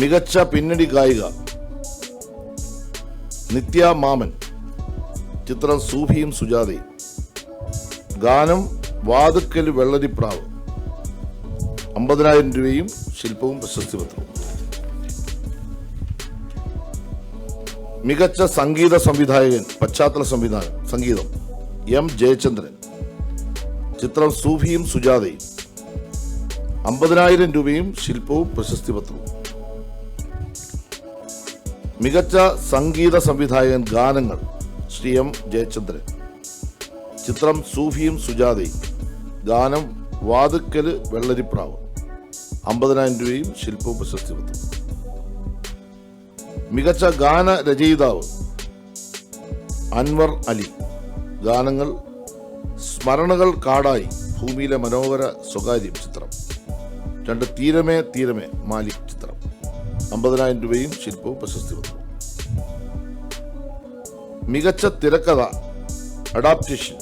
മികച്ച പിന്നണി ഗായിക നിത്യ മാമൻ. ചിത്രം സൂഫിയും സുജാതയും. ഗാനം വാതുക്കൽ വെള്ളരിപ്രാവ്. 50,000 രൂപയും ശില്പവും പ്രശസ്തിപത്രവും. മികച്ച സംഗീത സംവിധായകൻ പശ്ചാത്തല സംഗീതം എം ജയചന്ദ്രൻ. ചിത്രം സൂഫിയും സുജാതയും. 50,000 രൂപയും ശില്പവും പ്രശസ്തിപത്രവും. മികച്ച സംഗീത സംവിധായകൻ ഗാനങ്ങൾ ശ്രീ എം ജയചന്ദ്രൻ. ചിത്രം സൂഫിയും സുജാതയും. ഗാനം വാതുക്കല് വെള്ളരിപ്രാവ്. 50,000 രൂപയും ശില്പവും പ്രശസ്തിപത്രവും. മികച്ച ഗാന രചയിതാവ് അൻവർ അലി. ഗാനങ്ങൾ സ്മരണകൾ കാടായി, ഭൂമിയിലെ മനോഹര സ്വകാര്യം ചിത്രം. 2 തീരമേ തീരമേ മാലിക് ചിത്രം. 50,000 രൂപയും ശില്പവും പ്രശസ്തിപത്രവും. മികച്ച തിരക്കഥ അഡാപ്റ്റേഷൻ.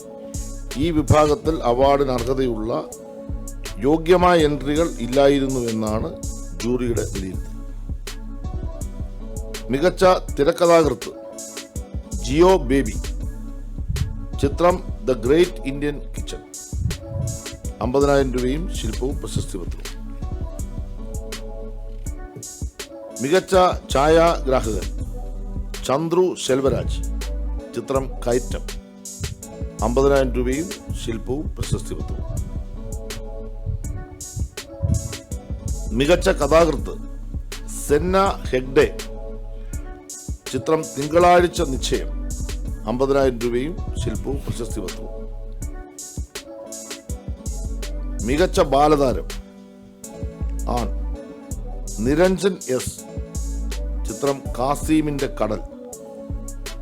ഈ വിഭാഗത്തിൽ അവാർഡിന് അർഹതയുള്ള യോഗ്യമായ എൻട്രികൾ ഇല്ലായിരുന്നു എന്നാണ് ജൂറിയുടെ വിലയിരുത്തൽ. മികച്ച തിരക്കഥാകൃത്ത് ജിയോ ബേബി. ചിത്രം ദ ഗ്രേറ്റ് ഇന്ത്യൻ കിച്ചൺ. 50,000 രൂപയും ശില്പവും പ്രശസ്തിപത്രവും. മികച്ച ഛായാഗ്രാഹകൻ ചന്ദ്രു സെൽവരാജ്. ചിത്രം കയറ്റം. 50,000 രൂപയും ശില്പവും പ്രശസ്തിപത്രവും. മികച്ച കഥാകൃത്ത് സെന്ന ഹെഗ്ഡെ. ചിത്രം തിങ്കളാഴ്ച നിശ്ചയം. 50,000 രൂപയും ശില്പവും പ്രശസ്തിപത്രവും. മികച്ച ബാലതാരം ആൺ നിരഞ്ജൻ എസ്. ചിത്രം കാസീമിന്റെ കടൽ.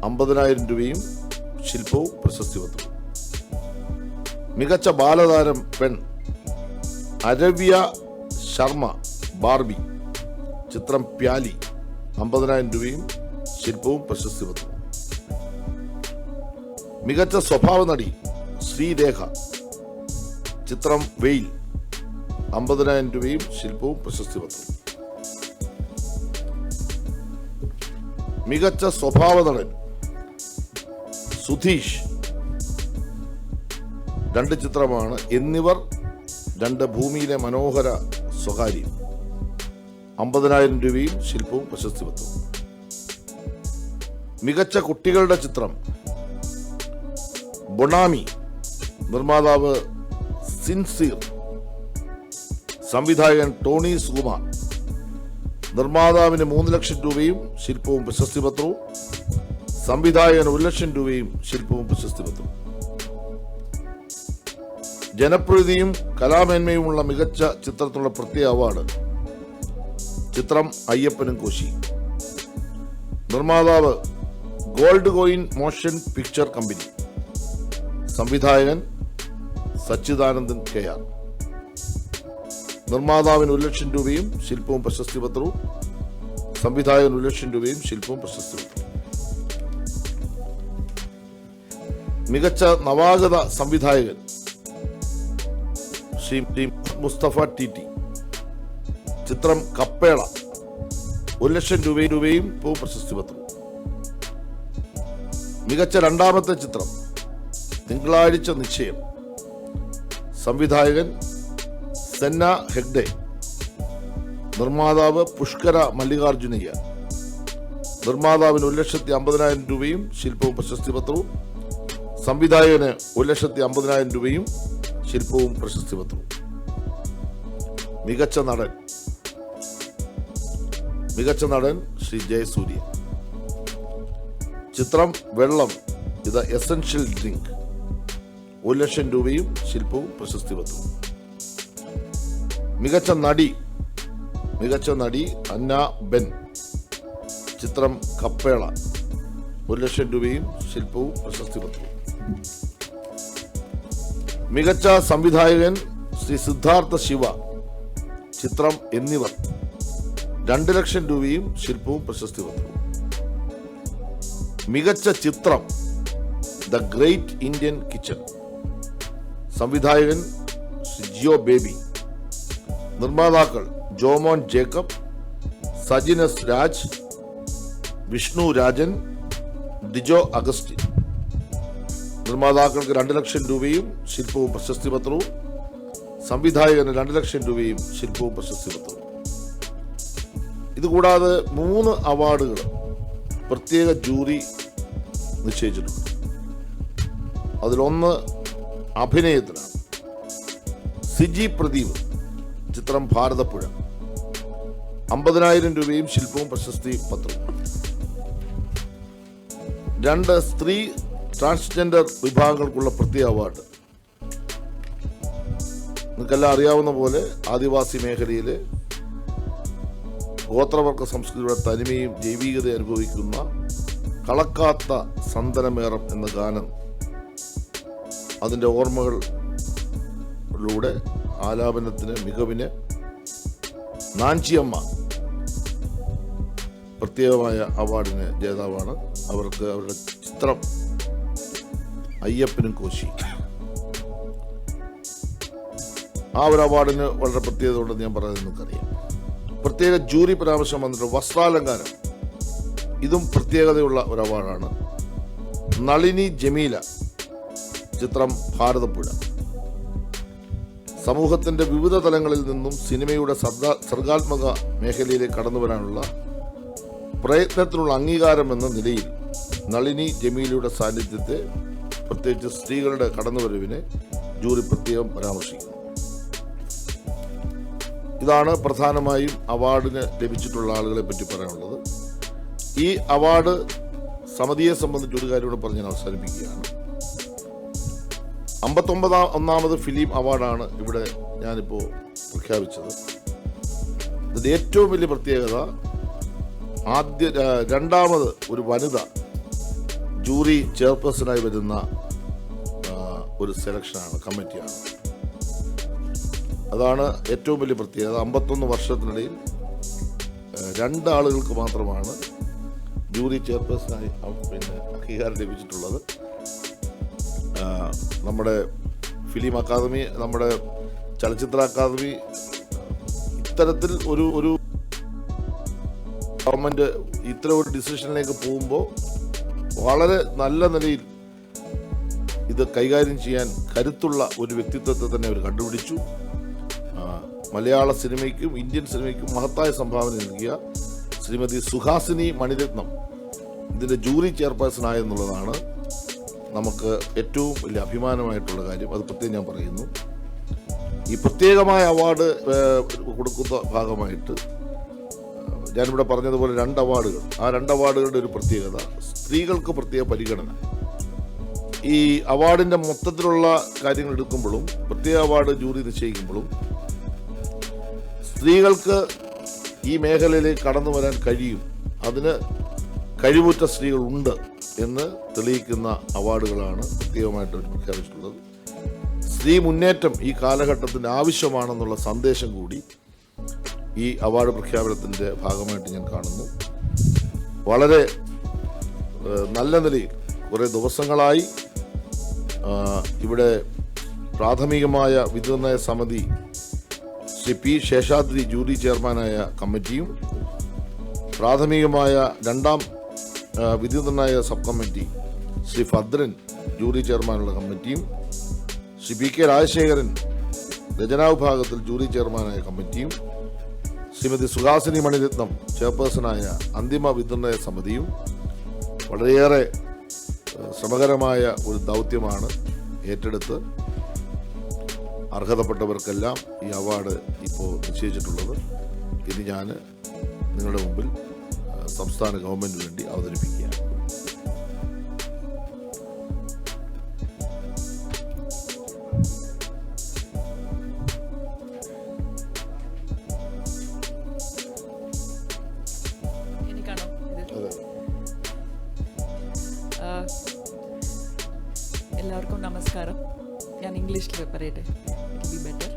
50,000 രൂപയും ശില്പവും പ്രശസ്തിപത്രവും. മികച്ച ബാലതാരം പെൺ അരവ്യ ശർമ്മ ബാർബി. ചിത്രം പ്യാലി. 50,000 രൂപയും ശില്പവും പ്രശസ്തിപത്രവും. മികച്ച സ്വഭാവ നടി ശ്രീരേഖ. ചിത്രം വെയിൽ. 50,000 രൂപയും ശില്പവും പ്രശസ്തിപത്രവും. മികച്ച സ്വഭാവ നടൻ സുധീഷ്. 2 ചിത്രമാണ് എന്നിവർ. 2 ഭൂമിയിലെ മനോഹര സ്വകാര്യം. 50,000 രൂപയും ശില്പവും പ്രശസ്തിപത്രവും. മികച്ച കുട്ടികളുടെ ചിത്രം ബൊണാമി. നിർമ്മാതാവ് സിൻസീർ. സംവിധായകൻ ടോണി സുകുമാർ. നിർമ്മാതാവിന് 3 ലക്ഷം രൂപയും ശില്പവും പ്രശസ്തിപത്രവും. സംവിധായകന് 1 ലക്ഷം രൂപയും ശില്പവും പ്രശസ്തിപത്രവും. ജനപ്രീതിയും കലാമേന്മയുമുള്ള മികച്ച ചിത്രത്തിനുള്ള പ്രത്യേക അവാർഡ് ചിത്രം അയ്യപ്പനും കോശി. നിർമ്മാതാവ് gold coin motion picture company. സംവിധായകൻ സച്ചിദാനന്ദൻ KR. നിർമ്മാതാവിന് 1 ലക്ഷം രൂപയും ശില്പവും പ്രശസ്തിപത്രവും. സംവിധായകൻ 1 ലക്ഷം രൂപയും ശില്പവും പ്രശസ്തിപത്രവും. മികച്ച നവാഗത സംവിധായകൻ ശ്രീ മുസ്തഫ TT. ചിത്രം കപ്പേള. 1 ലക്ഷം രൂപയും പ്രശസ്തിപത്രവും. മികച്ച രണ്ടാമത്തെ ചിത്രം തിങ്കളാഴ്ച നിശ്ചയം. സംവിധായകൻ സെന്ന ഹെഗ്ഡെ. നിർമ്മാതാവ് പുഷ്കര മല്ലികാർജുനയ്യ. നിർമ്മാതാവിന് 1,50,000 രൂപയും ശില്പവും പ്രശസ്തിപത്രവും. സംവിധായകന് 1,50,000 രൂപയും ശില്പവും പ്രശസ്തിപത്രവും. മികച്ച നടൻ ശ്രീ ജയസൂര്യ. ചിത്രം വെള്ളം ഇത് എസൻഷ്യൽ ഡ്രിങ്ക്. 1 ലക്ഷം രൂപയും ശില്പവും പ്രശസ്തിപത്രവും. മികച്ച നടി അന്ന ബെൻ. ചിത്രം കപ്പേള. 1 ലക്ഷം രൂപയും ശില്പവും പ്രശസ്തിപത്രവും. മികച്ച സംവിധായകൻ ശ്രീ സിദ്ധാർത്ഥ ശിവ. ചിത്രം എന്നിവർ. 2 ലക്ഷം രൂപയും ശില്പവും പ്രശസ്തിപത്രവും. മികച്ച ചിത്രം ദ ഗ്രേറ്റ് ഇന്ത്യൻ കിച്ചൺ. സംവിധായകൻ ജിയോ ബേബി. നിർമ്മാതാക്കൾ ജോമോൻ ജേക്കബ്. സജിൻ എസ് രാജ്, വിഷ്ണു രാജൻ, ഡിജോ അഗസ്റ്റിൻ. നിർമ്മാതാക്കൾക്ക് 2 ലക്ഷം രൂപയും ശില്പവും പ്രശസ്തി പത്രവും, സംവിധായകന് 2 ലക്ഷം രൂപയും ശില്പവും പ്രശസ്തി പത്രവും. ഇതുകൂടാതെ 3 അവാർഡുകൾ പ്രത്യേക ജൂറി നിശ്ചയിച്ചിട്ടുണ്ട്. അതിലൊന്ന് അഭിനയത്തിനാണ്. സിജി പ്രദീപ്, ചിത്രം ഭാരതപ്പുഴ, 50,000 രൂപയും ശില്പവും പ്രശസ്തി പത്രവും. 2 സ്ത്രീ ട്രാൻസ്ജെൻഡർ വിഭാഗങ്ങൾക്കുള്ള പ്രത്യേക അവാർഡ്. നിങ്ങൾക്കെല്ലാം അറിയാവുന്ന പോലെ ആദിവാസി മേഖലയിലെ ഗോത്രവർഗ സംസ്കൃതിയുടെ തനിമയും ജൈവികതയും അനുഭവിക്കുന്ന കളക്കാത്ത സന്തനമേറം എന്ന ഗാനം, അതിൻ്റെ ഓർമ്മകളിലൂടെ ആലാപനത്തിന് മികവിന് നാഞ്ചിയമ്മ പ്രത്യേകമായ അവാർഡിന് ജേതാവാണ്. അവർക്ക് അവരുടെ ചിത്രം അയ്യപ്പനും കോശി, ആ ഒരു അവാർഡിന് വളരെ പ്രത്യേകത ഉണ്ടെന്ന് ഞാൻ പറയുന്നത് നിങ്ങൾക്കറിയാം. പ്രത്യേക ജൂറി പരാമർശം വന്നിട്ട് വസ്ത്രാലങ്കാരം, ഇതും പ്രത്യേകതയുള്ള ഒരു അവാർഡാണ്. നളിനി ജമീല, ചിത്രം ഭാരതപ്പുഴ. സമൂഹത്തിന്റെ വിവിധ തലങ്ങളിൽ നിന്നും സിനിമയുടെ സർഗാത്മക മേഖലയിലേക്ക് കടന്നു വരാനുള്ള പ്രയത്നത്തിനുള്ള അംഗീകാരം എന്ന നിലയിൽ നളിനി ജമീലയുടെ സാന്നിധ്യത്തെ, പ്രത്യേകിച്ച് സ്ത്രീകളുടെ കടന്നുവരവിനെ ജൂറി പ്രത്യേകം പരാമർശിക്കുന്നു. ഇതാണ് പ്രധാനമായും അവാർഡിന് ലഭിച്ചിട്ടുള്ള ആളുകളെ പറ്റി പറയാനുള്ളത്. ഈ അവാർഡ് സമിതിയെ സംബന്ധിച്ച് ഒരു കാര്യം കൂടെ പറഞ്ഞ് ഞാൻ അവസാനിപ്പിക്കുകയാണ്. 59ാമത് ഫിലിം അവാർഡാണ് ഇവിടെ ഞാനിപ്പോൾ പ്രഖ്യാപിച്ചത്. ഇതിൻ്റെ ഏറ്റവും വലിയ പ്രത്യേകത, രണ്ടാമത് ഒരു വനിത ജൂറി ചെയർപേഴ്സണായി വരുന്ന ഒരു സെലക്ഷനാണ്, കമ്മിറ്റിയാണ്. അതാണ് ഏറ്റവും വലിയ പ്രത്യേകത. 51 വർഷത്തിനിടയിൽ 2 ആളുകൾക്ക് മാത്രമാണ് ജൂറി ചെയർപേഴ്സണായി അംഗീകാരം ലഭിച്ചിട്ടുള്ളത്. നമ്മുടെ ഫിലിം അക്കാദമി, നമ്മുടെ ചലച്ചിത്ര അക്കാദമി ഇത്തരത്തിൽ ഒരു ഗവൺമെൻറ് ഇത്തരം ഒരു ഡിസിഷനിലേക്ക് പോകുമ്പോൾ വളരെ നല്ല നിലയിൽ ഇത് കൈകാര്യം ചെയ്യാൻ കരുത്തുള്ള ഒരു വ്യക്തിത്വത്തെ തന്നെ അവർ കണ്ടുപിടിച്ചു. മലയാള സിനിമയ്ക്കും ഇന്ത്യൻ സിനിമയ്ക്കും മഹത്തായ സംഭാവന നൽകിയ ശ്രീമതി സുഹാസിനി മണിരത്നം ഇതിൻ്റെ ജൂറി ചെയർപേഴ്സണായെന്നുള്ളതാണ് നമുക്ക് ഏറ്റവും വലിയ അഭിമാനമായിട്ടുള്ള കാര്യം. അത് പ്രത്യേകം ഞാൻ പറയുന്നു. ഈ പ്രത്യേകമായ അവാർഡ് കൊടുക്കുന്ന ഭാഗമായിട്ട് ഞാനിവിടെ പറഞ്ഞതുപോലെ 2 അവാർഡുകൾ, ആ 2 അവാർഡുകളുടെ ഒരു പ്രത്യേകത, സ്ത്രീകൾക്ക് പ്രത്യേക പരിഗണന. ഈ അവാർഡിൻ്റെ മൊത്തത്തിലുള്ള കാര്യങ്ങൾ എടുക്കുമ്പോഴും പ്രത്യേക അവാർഡ് ജൂറി നിശ്ചയിക്കുമ്പോഴും സ്ത്രീകൾക്ക് ഈ മേഖലയിലേക്ക് കടന്നു വരാൻ കഴിയും, അതിന് കഴിവുറ്റ സ്ത്രീകളുണ്ട് എന്ന് തെളിയിക്കുന്ന അവാർഡുകളാണ് പ്രത്യേകമായിട്ട് പ്രഖ്യാപിച്ചിട്ടുള്ളത്. സ്ത്രീ മുന്നേറ്റം ഈ കാലഘട്ടത്തിൻ്റെ ആവശ്യമാണെന്നുള്ള സന്ദേശം കൂടി ഈ അവാർഡ് പ്രഖ്യാപനത്തിൻ്റെ ഭാഗമായിട്ട് ഞാൻ കാണുന്നു. വളരെ നല്ല നിലയിൽ കുറേ ദിവസങ്ങളായി ഇവിടെ പ്രാഥമികമായ വിധിനിർണ്ണയ സമിതി ശ്രീ പി ശേഷാദ്രി ജൂറി ചെയർമാനായ കമ്മിറ്റിയും, പ്രാഥമികമായ 2ാം വിധിനിർണ്ണയ sub committee Shri Bhadran jury ചെയർമാനുള്ള കമ്മിറ്റിയും, ശ്രീ പി കെ രാജശേഖരൻ രചനാ വിഭാഗത്തിൽ ജൂറി ചെയർമാനായ കമ്മിറ്റിയും, ശ്രീമതി സുഹാസിനി മണിരത്നം ചെയർപേഴ്സണായ അന്തിമ വിധിനിർണ്ണയ സമിതിയും വളരെയേറെ ശ്രമകരമായ ഒരു ദൗത്യമാണ് ഏറ്റെടുത്ത് അർഹതപ്പെട്ടവർക്കെല്ലാം ഈ അവാർഡ് ഇപ്പോൾ നിശ്ചയിച്ചിട്ടുള്ളത്. ഇനി ഞാൻ നിങ്ങളുടെ മുമ്പിൽ സംസ്ഥാന ഗവൺമെൻറ്റിന് വേണ്ടി അവതരിപ്പിക്കുകയാണ്. എല്ലാവർക്കും നമസ്കാരം. ഞാൻ ഇംഗ്ലീഷിൽ പറയട്ടെ, it be better.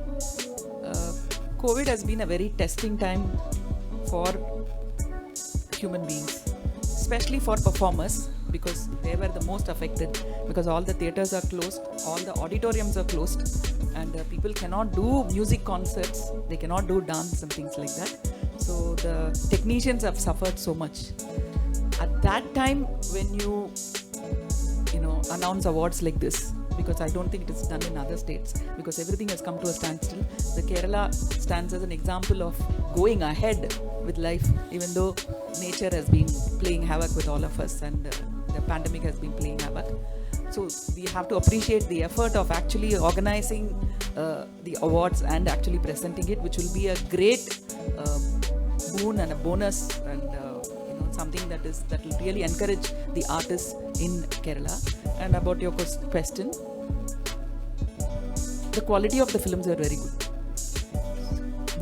Covid has been A very testing time for human beings, especially for performers, because they were the most affected, because all the theatres are closed, all the auditoriums are closed, and people cannot do music concerts, they cannot do dance and things like that. So So the technicians have suffered so much. At that time, when you announce awards like this, because I don't think it is done in other states, because everything has come to a standstill. The Kerala stands as an example of going ahead with life, even though nature has been playing havoc with all of us, and the pandemic has been playing havoc. So we have to appreciate the effort of actually organizing the awards and actually presenting it, which will be a great boon and a bonus, and something that will really encourage the artists in Kerala. And about your question, the quality of the films are very good.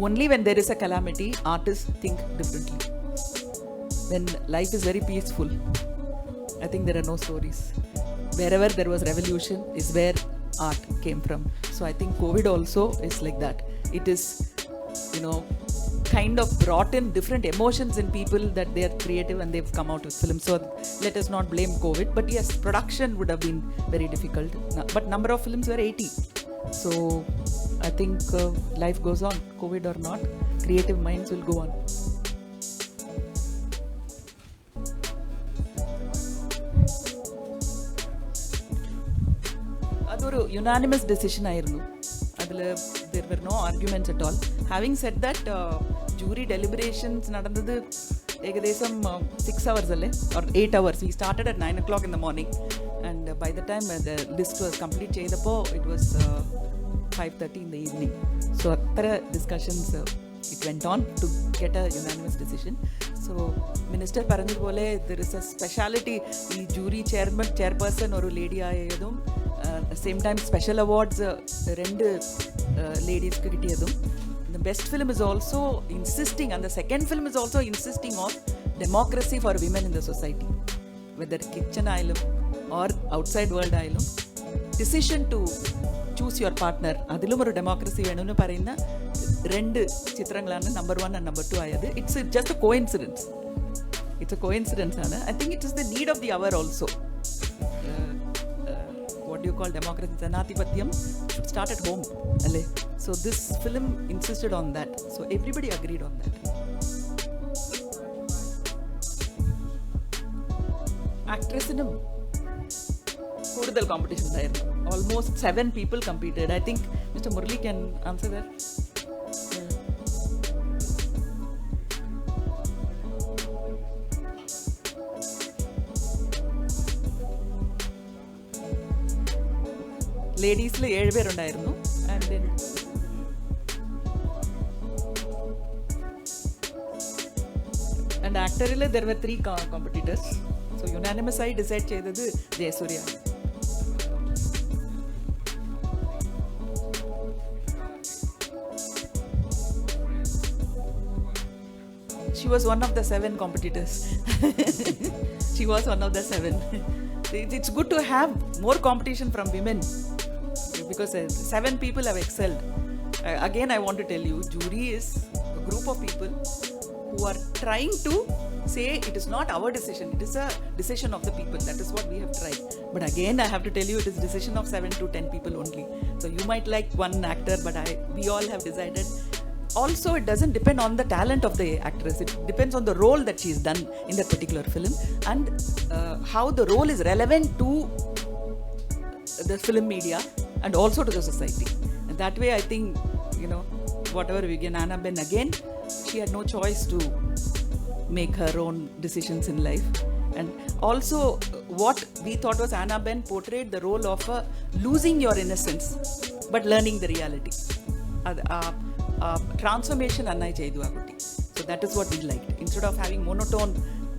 Only when there is a calamity, artists think differently. When life is very peaceful, I think there are no stories. Wherever there was revolution is where art came from. So I think COVID also is like that. It is, kind of brought in different emotions in people, that they are creative and they've come out with films. So let us not blame COVID. But yes, production would have been very difficult. But number of films were 80. So I think life goes on, COVID or not. Creative minds will go on. അതൊരു unanimous decision ആയിരുന്നു. അതിൽ there were no arguments at all. Having said that, jury deliberations നടന്നത് ഏകദേശം 6 hours അല്ലേ, or 8 hours. We started at 9 o'clock in the morning, and by the time the list was complete ചെയ്തപ്പോൾ it was 5:30 in the evening. So അത്ര discussions it went on to get a unanimous decision. So minister പറഞ്ഞതുപോലെ there is a speciality. ഈ jury chairperson ഒരു lady ആയതും same time special awards 2 ലേഡീസ്ക്ക് കിട്ടിയതും. The best film is also insisting, and the second film is also insisting on democracy for women in the society, whether kitchen ആയാലും or outside world ആയാലും. Decision to choose your partner, അതിലും ഒരു democracy വേണമെന്ന് പറയുന്ന 2 ചിത്രങ്ങളാണ് number 1 and number 2 ആയത്. It's just a coincidence. It's a coincidence ആണ്. I think it is the need of the hour also. What do you call democracy? Janathipatyam should start at home. So this film insisted on that. So everybody agreed on that. Actress-നും കൂടുതൽ competition ഉണ്ടായിരുന്നു. Almost 7 people competed. I think Mr. Murali can answer that. ലേഡീസിൽ 7 പേരുണ്ടായിരുന്നു. And then and ആക്ടറിൽ there were 3 competitors. So unanimous ആയി decide ചെയ്തത് Jayasurya. She was one of the 7 competitors. She was one of the 7. It's good to have more competition from women, because 7 people have excelled. Again, I want to tell you, jury is a group of people who are trying to say it is not our decision, it is a decision of the people. That is what we have tried. But again, I have to tell you, it is decision of 7 to 10 people only. So you might like one actor, but we all have decided. Also, it doesn't depend on the talent of the actress. It depends on the role that she's done in that particular film, and how the role is relevant to the film media and also to the society. And that way, I think, whatever we get, Annabelle again, she had no choice to make her own decisions in life. And also, what we thought was Annabelle portrayed the role of losing your innocence but learning the reality. Transformation annai cheydu aa kutti. So that is what we liked. Instead of having monotone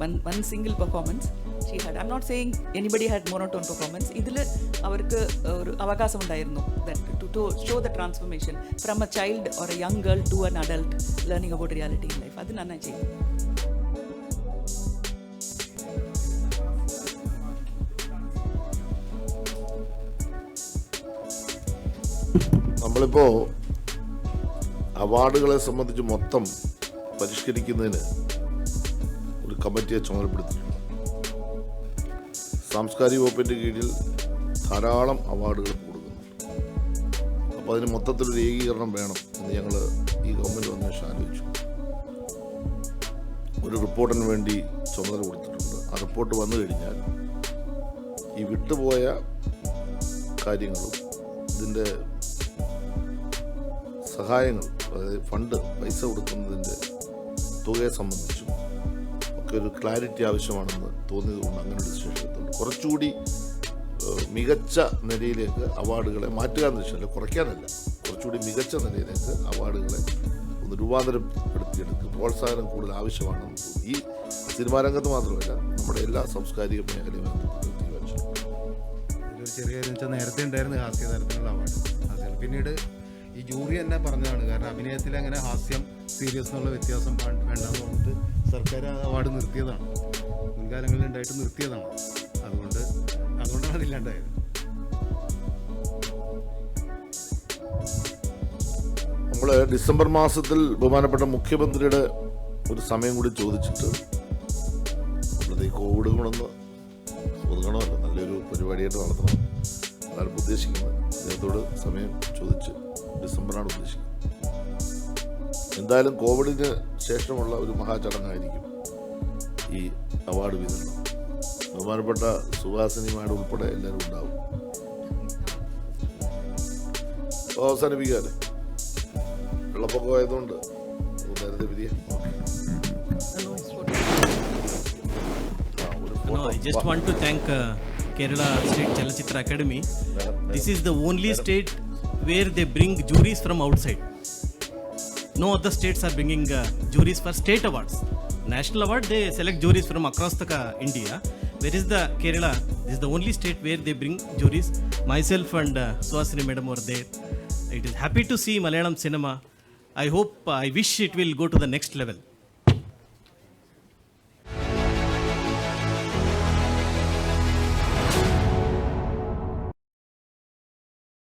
one single performance, she had, I'm not saying anybody had monotone performance, idile avarku oru avakasam undayirunnu that to show the transformation from a child or a young girl to an adult learning about reality in life. Adu annai cheydu. നമ്മളിപ്പോൾ അവാർഡുകളെ സംബന്ധിച്ച് മൊത്തം പരിഷ്കരിക്കുന്നതിന് ഒരു കമ്മിറ്റിയെ ചുമതലപ്പെടുത്തിയിട്ടുണ്ട്. സാംസ്കാരിക വകുപ്പിൻ്റെ കീഴിൽ ധാരാളം അവാർഡുകൾ കൊടുക്കുന്നുണ്ട്. അപ്പോൾ അതിന് മൊത്തത്തിലൊരു ഏകീകരണം വേണം എന്ന് ഞങ്ങൾ ഈ ഗവൺമെൻറ് വന്ന ശേഷം ആലോചിച്ചു. ഒരു റിപ്പോർട്ടിന് വേണ്ടി ചുമതല കൊടുത്തിട്ടുണ്ട്. ആ റിപ്പോർട്ട് വന്നു കഴിഞ്ഞാൽ ഈ വിട്ടുപോയ കാര്യങ്ങളും ഇതിൻ്റെ സഹായങ്ങൾ, അതായത് ഫണ്ട് പൈസ കൊടുക്കുന്നതിൻ്റെ തുകയെ സംബന്ധിച്ചും ഒക്കെ ഒരു ക്ലാരിറ്റി ആവശ്യമാണെന്ന് തോന്നിയതുകൊണ്ട് അങ്ങനെ ഒരു ഡിസിഷൻ എടുത്തിട്ടുണ്ട്. കുറച്ചുകൂടി മികച്ച നിലയിലേക്ക് അവാർഡുകളെ മാറ്റുക എന്ന് വെച്ചാൽ കുറയ്ക്കാനല്ല, കുറച്ചുകൂടി മികച്ച നിലയിലേക്ക് അവാർഡുകളെ ഒന്ന് രൂപാന്തരപ്പെടുത്തിയെടുക്കുക, പ്രോത്സാഹനം കൂടുതൽ ആവശ്യമാണെന്ന് തോന്നി. ഈ സിനിമാ രംഗത്ത് മാത്രമല്ല, നമ്മുടെ എല്ലാ സാംസ്കാരിക മേഖലയും തീരുമാനിച്ചിട്ടുണ്ട്. ഒരു ചെറിയ കാര്യം വെച്ചാൽ നേരത്തെ ഉണ്ടായിരുന്നു ഹാസ്യ തരത്തിലുള്ള അവാർഡ്. പിന്നീട് ഈ ജൂറി തന്നെ പറഞ്ഞതാണ്, കാരണം അഭിനയത്തിൽ അങ്ങനെ ഹാസ്യം സീരിയസ് എന്നുള്ള വ്യത്യാസം വേണ്ടെന്ന് പറഞ്ഞിട്ട് സർക്കാർ അവാർഡ് നിർത്തിയതാണ്. മുൻകാലങ്ങളിൽ ഉണ്ടായിട്ട് നിർത്തിയതാണ്. അതുകൊണ്ടാണ് അതില്ലാണ്ടായത്. നമ്മൾ ഡിസംബർ മാസത്തിൽ ബഹുമാനപ്പെട്ട മുഖ്യമന്ത്രിയുടെ ഒരു സമയം കൂടി ചോദിച്ചിട്ട് നമ്മളത് ഈ കോവിഡ് കൊണ്ടൊന്ന് ഒതുങ്ങണമല്ലോ, നല്ലൊരു പരിപാടിയായിട്ട് നടത്തണം എന്നാണ് ഉദ്ദേശിക്കുന്നത്. അദ്ദേഹത്തോട് സമയം ചോദിച്ച് ഡിസംബറാണ് ഉദ്ദേശിക്കുന്നത്. എന്തായാലും കോവിഡിന് ശേഷമുള്ള ഒരു മഹാചടങ്ങായിരിക്കും ഈ അവാർഡ് വിതരണം. ബഹുമാനപ്പെട്ട സുഹാസിനി മാഡം ഉൾപ്പെടെ എല്ലാവരും ഉണ്ടാവും. അവസാനിപ്പിക്കാല്ലേ, വെള്ളപ്പൊക്കം ആയതുകൊണ്ട് നേരത്തെ പിരിയാം. No, I just want to thank Kerala State Chalachitra Academy. This is the only state where they bring juries from outside. No other states are bringing juries for state awards. National award, they select juries from across the India. Where is the Kerala? This is the only state where they bring juries. Myself and Suhasini madam were there. It is happy to see Malayalam cinema. I wish it will go to the next level.